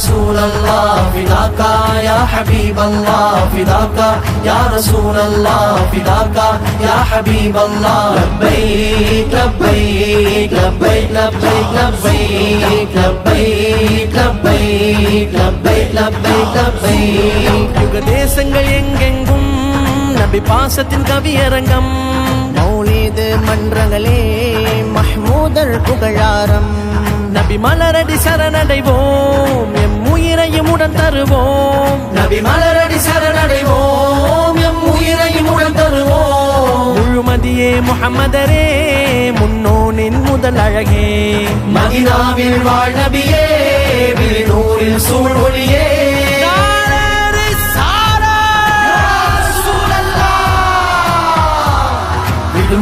رسول الله فداك يا حبيب الله فداك يا رسول الله فداك يا حبيب الله لبيك لبيك لبيك لبيك لبيك لبيك لبيك لبيك لبيك لبيك யுக தேசங்கள் எங்கெங்கும் நபி பாசத்தின் கவியரங்கம் மௌலிது மன்றங்களே மஹ்மூதர் புகழாரம் நபி மலரடி சரணடைவோம் எம் உயிரையும் உடன் தருவோம் நபி மலரடி சரணடைவோம் எம் உயிரையும் உடன் தருவோம் முழுமதியே முஹம்மதரே முன்னோனின் முதல் அழகே மதீனாவில் வாழ் நபியே விழிநூரில் சூழ் ஒளியே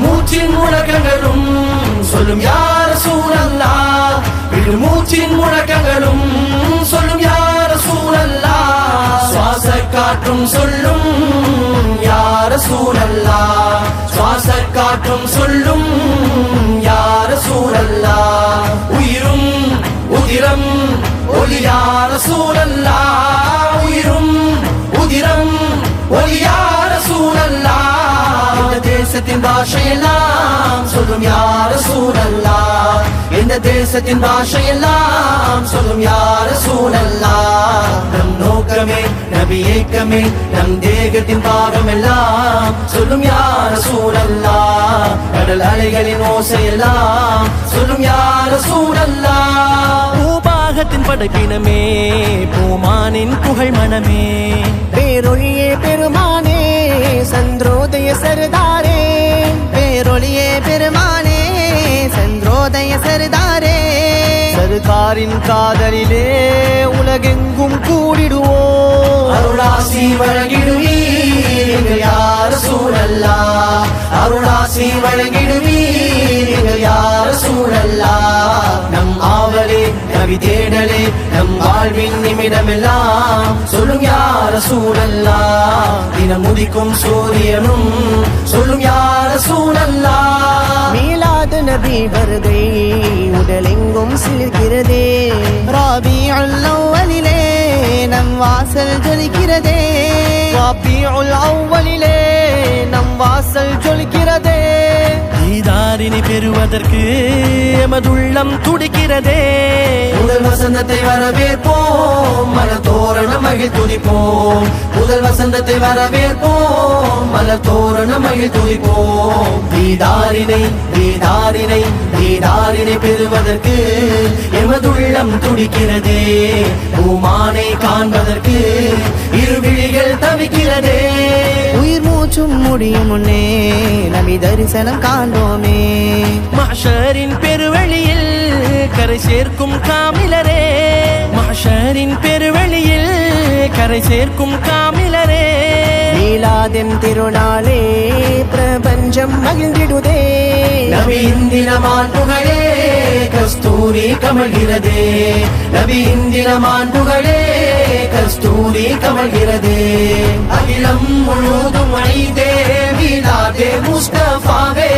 மூச்சின் முழக்கங்களும் சொல்லும் யா ரசூலல்லாஹ் மூச்சின் முழக்கங்களும் சொல்லும் யா ரசூலல்லாஹ் சுவாச காற்றும் சொல்லும் யா ரசூலல்லாஹ் சுவாச காற்றும் சொல்லும் யா ரசூலல்லாஹ் உயிரும் உதிரம் ஒளி யா ரசூலல்லாஹ் உயிரும் உதிரம் ஒளி யா ரசூலல்லாஹ் தேசத்தின் பாஷையெல்லாம் சொல்லும் யா ரசூலல்லாஹ் இந்த தேசத்தின் பாஷையெல்லாம் சொல்லும் யா ரசூலல்லாஹ் நம் நோக்கமே நபி ஏக்கமே நம் தேகத்தின் பாகமெல்லாம் சொல்லும் யா ரசூலல்லாஹ் கடல் அலைகளின் ஓசையெல்லாம் சொல்லும் யா ரசூலல்லாஹ் பூபாகத்தின் படைப்பினமே பூமானின் புகழ் மனமே பேரொழியே பெருமானே சந்திரோதய சர்தாரே பேரொழியே பெருமானே சந்திரோதய சர்தாரே சர்தாரின் காதலிலே உலகெங்கும் கூடிடுவோம் அருளாசி வழங்கிடுவீர் யா ரசூலல்லாஹ் அருளாசி வழங்கிடுவீர் யா ரசூலல்லாஹ் நம் ஆவலே நபி தேடலே நம் வாழ்வின் நிமிடமெல்லாம் சொல்லும் யா ரசூலல்லாஹ் தினம் உதிக்கும் சூரியனும் சொல்லும் யா ரசூலல்லாஹ் மீலாது நபி வருகை உடலெங்கும் சிலிர்க்கிறதே ரபீஉல் அவ்வலிலே நம் வாசல் ஜொலிக்கிறதே ரபீஉல் அவ்வலிலே நம் வாசல் ஜொலிக்கிறதே தீதாரினை பெறுவதற்கு எமதுள்ளம் துடிக்கிறதே முதல் வசந்தத்தை வரவேற்போம் மலர் தோரணம் மகிழ் துதிப்போம் முதல் வசந்தத்தை வரவேற்போம் மலர் தோரணம் மகிழ் துதிப்போம் தீதாரினை தீதாரினை தீதாரினை பெறுவதற்கு எமதுள்ளம் துடிக்கிறதே பூமானை காண்பதற்கு இருவிழிகள் தவிக்கிறதே உயிர் மூச்சும் முடியும் முன்னே நபி தரிசனம் காண்போமே மஹ்ஷரின் பெருவெளியில் கரை சேர்க்கும் காமிலரே மஹ்ஷரின் பெருவெளியில் கரை சேர்க்கும் காமிலரே மீலாதின் திருநாளே பிரபஞ்சம் மகிழ்ந்திடுதே நபியின் தினமான் புகழே கஸ்தூரி கமழ்கிறதே நபியின் தினமான் புகழே கஸ்தூரி கமழ்கிறதே அகிலம் முழுதும் ஐதே மீலாதே முஸ்தபாவே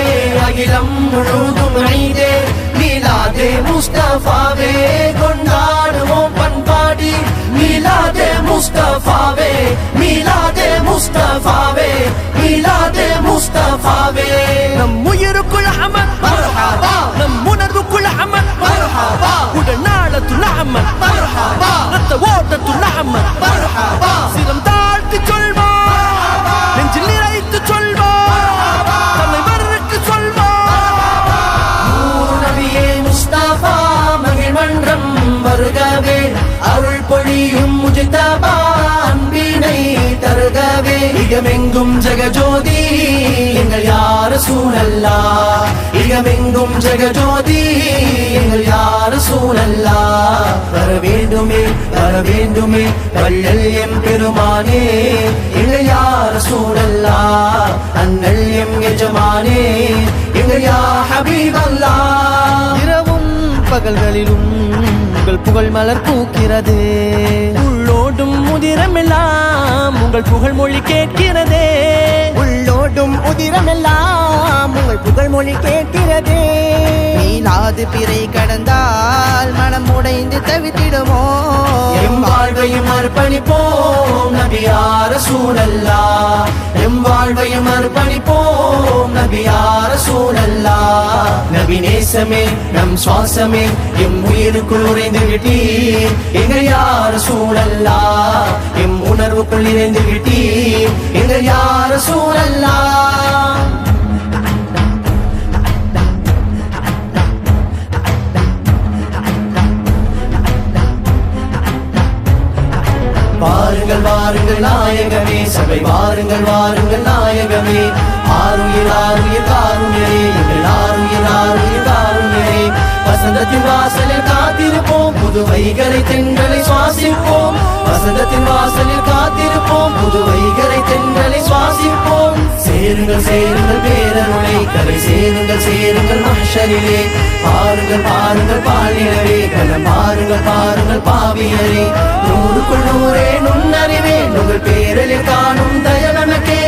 அகிலம் முழுதும் ஐதே மீலாதே முஸ்தபாவே கொண்டாடுவோம் பண்பாடி மீலாதே முஸ்தபாவே மீலாதே முஸ்தபாவே மீலாதே முஸ்தபாவே நம் உயிருக்குள் அமன் மர்ஹபா நம் உணர்வுக்குள் அமன் மர்ஹபா உடனாளத்துள் அமன் மர்ஹபா ரத்த ஓட்டத்துள் அமன் மர்ஹபா சிரம் தாழ்த்தி சொல்வோம் நெஞ்சில் நிறைத்து சொல்வோம் தலைவருக்கு சொல்வோம் நபியே முஸ்தபா மகிழ் மன்றம் வருகவே அருள் பொழியும் முஜ்தபா அன்பினை தருகவே இகமெங்கும் ஜெகஜோதி எங்கள் யா ரசூலல்லாஹ் இகமெங்கும் ஜெகஜோதி எங்கள் யா ரசூலல்லாஹ் வர வேண்டுமே வள்ளல் எம் பெருமானே எங்கள் யா ரசூலல்லாஹ் அண்ணல் எம் எஜமானே எங்கள் யா ஹபீபல்லாஹ் இரவும் பகல்களிலும் உங்கள் புகழ் மலர் பூக்கிறது உள்ளோடும் உதிரமெல்லாம் உங்கள் புகழ் மொழி கேட்கிறதே உள்ளோடும் உதிரமெல்லாம் உங்கள் புகழ் மொழி கேட்கிறதே அறியாது பிறை கடந்தால் மனம் உடைந்து தவித்திடுமோ எம் வாழ்வையும் அர்ப்பணிப்போம் நபி யா ரசூலல்லாஹ் எம் வாழ்வையும் அர்ப்பணிப்போம் நபி யா ரசூலல்லாஹ் நபி நேசமே நம் சுவாசமே எம் உயிருக்குள் உறைந்து விட்டீர் எங்கள் யா ரசூலல்லாஹ் எம் உணர்வுக்குள் நிறைந்து விட்டீர் எங்கள் யா ரசூலல்லாஹ் வாருங்கள் வாருங்கள் நாயகமே சபை வாருங்கள் வாருங்கள் நாயகமே ஆருயிர் ஆருயிர் காருண்யரே எங்கள் ஆருயிர் காருண்யரே வசந்தத்தின் வாசலில் காத்திருப்போம் புது வைகரை தென்றலை சுவாசிப்போம் வசந்தத்தின் வாசலில் காத்திருப்போம் புது வைகரை தென்றலை சுவாசிப்போம் சேருங்கள் சேருங்கள் பேரருளை கரை சேருங்கள் சேருங்கள் மஹ்ஷரிலே பாருங்கள் பாருங்கள் பாலினரே கலம் பாருங்கள் பாருங்கள் பாவியரே நூறுக்குள் நூறே நுண்ணறிவே உங்கள் பேரலில் காணும் தயவனக்கே